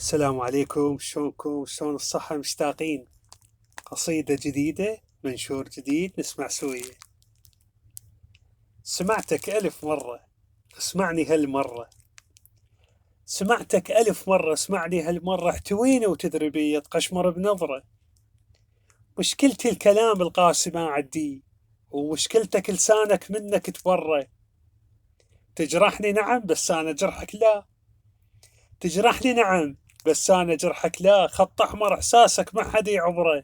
السلام عليكم، شلونكم؟ شلون الصحة؟ مشتاقين. قصيدة جديدة، منشور جديد، نسمع سوية. سمعتك 1000 مرة، اسمعني هالمرة. سمعتك 1000 مرة، اسمعني هالمرة. احتويني وتدري بي تقشمر بنظرة. مشكلتي الكلام القاسي ما عديه، ومشكلتك لسانك منك تبرى. تجرحني نعم، بس أنا جرحك لا. تجرحني نعم، بس أنا جرحك لا. خط أحمر إحساسك ما حد يعبره.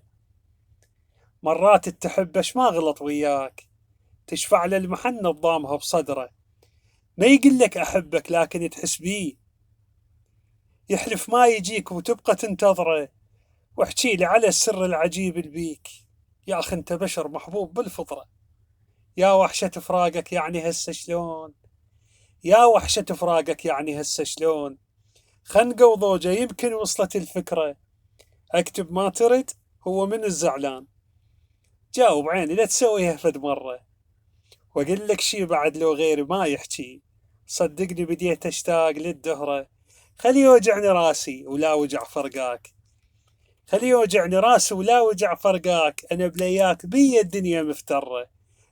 مرات تحبش ما غلط وياك، تشفع للمحنة ضامها بصدره. ما يقول لك أحبك لكن تحس بيه، يحلف ما يجيك وتبقى تنتظره. واحكي لي على السر العجيب البيك. يا أخي أنت بشر محبوب بالفطرة. يا وحشة فراقك يعني هسه شلون. يا وحشة فراقك يعني هسه شلون. خنقة وضوجة يمكن وصلت الفكرة. أكتب ما ترد، هو من الزعلان. جاوب عيني لا تسويها فد مرة. واقول لك شي بعد لو غيري ما يحكي. صدقني بديت اشتاق للدهرة. خلي يوجعني راسي ولا وجع فرقاك. خلي يوجعني راسي ولا وجع فرقاك. انا بلياك بي الدنيا مفترة.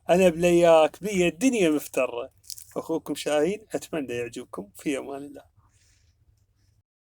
انا بلياك بي الدنيا مفترة. اخوكم شاهين، اتمنى يعجبكم. في امان الله.